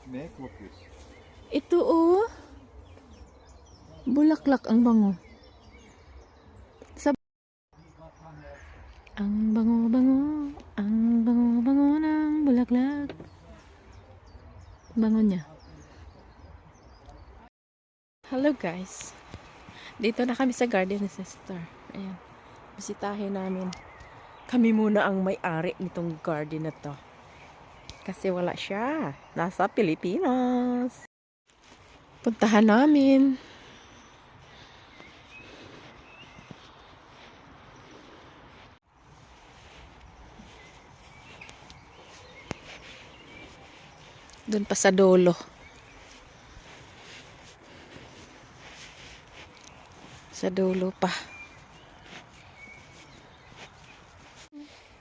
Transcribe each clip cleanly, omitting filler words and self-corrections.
Meeklokjes. Ito oh. Bulaklak ang bango. Ang bango-bango. Ang bango-bango ng bulaklak. Bango niya. Hello guys. Dito na kami sa garden ni Sister. Ayan. Bisitahin namin. Kami muna ang may-ari nitong garden na to. Kasi wala siya. Nasa Pilipinas. Puntahan namin. Doon pa sa dulo. Sa dulo pa.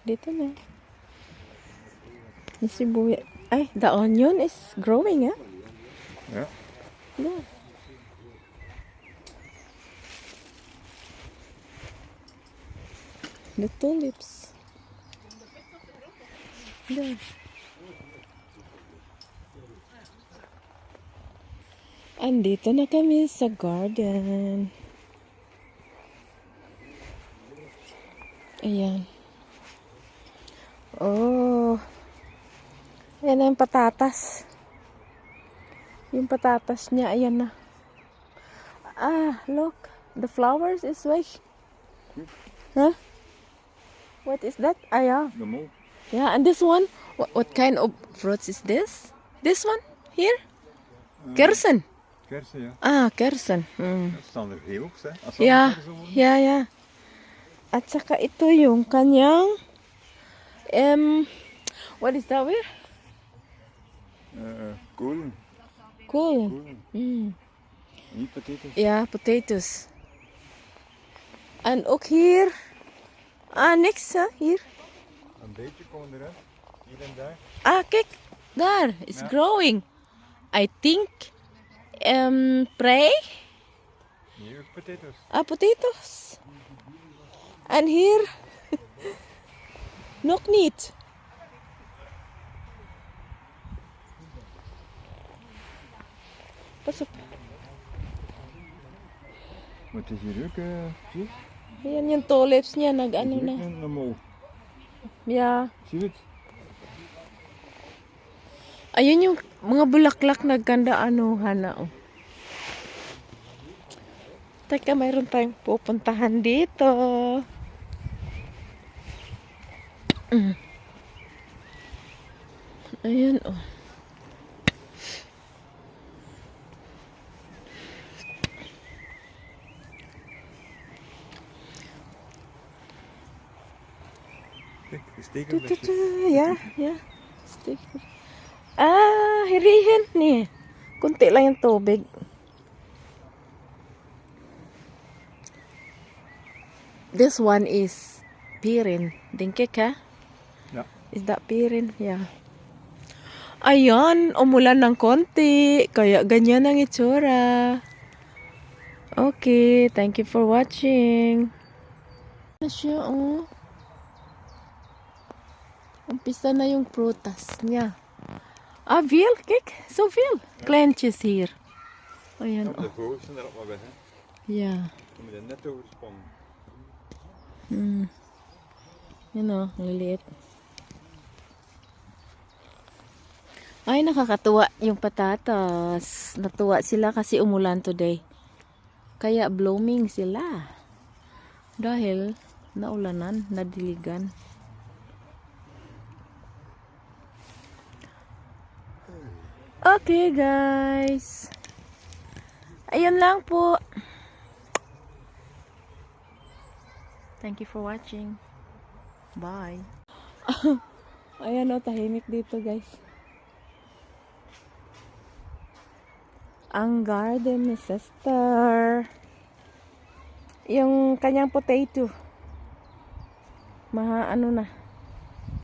Dito na. Yung sibuyas. Ay, the onion is growing, eh? Ja. Yeah. The tulips. There. Andito na kami sa garden. Ayan. Oh. Ayan na yung patatas. Yung patatas niya, ayan na. Ah, look. The flowers is white. Huh? What is that? Ah, yeah. De mol. Yeah, and this one? What kind of fruits is this? This one? Here? Kersen. Kersen, ja. Ah, kersen. Dat staan er heel hè. Als dat Yeah, kersen worden. yeah. At saka ito yung kanyang what is that weer? Kolen. Cool. Kolen. Niet potatoes. Yeah, potatoes. En ook hier. Ah, niks hè, hier. Een beetje komen eruit. Hier en daar. Ah, kijk. Daar. It's growing. I think prey. Hier ook potatoes. Ah, potatoes. En hier nog niet. Pas op. Wat is hier ook? Zie je? Yan yung tulips niya. Nag-ano Hier na. ook een mol. Yeah. Zie je het? Ayun yung mga bulaklak na ganda anuhan na. Oh. Teka, mayroon tayong pupuntahan dito. Ayan, oh. Kijk, de stekelbesjes. Yeah. Stick. Ah, hirihin ni. Kunti lang yung tubig. This one is pirin. Dingkik, ha? Ja. Is that pirin? Yeah. Ayan, umulan ng konti. Kaya ganyan ang itsura. Okay, thank you for watching. Ano siya, oh? Umpisa na yung prutas niya. Ah, veel, kijk. Zoveel. Kleintjes hier. Ayan, De oh. vogels zijn er ook maar weg, hè. Ja. Je moet er net over spannen. Yan, oh. Ang liliit. Ay, nakakatuwa yung patatas. Natuwa sila kasi umulan today. Kaya blooming sila. Dahil naulanan, nadiligan. Okay, guys. Ayun lang po. Thank you for watching. Bye. Ayan, oh, tahimik dito, guys. Ang garden ni Sister. Yung kanyang potato. Ano na.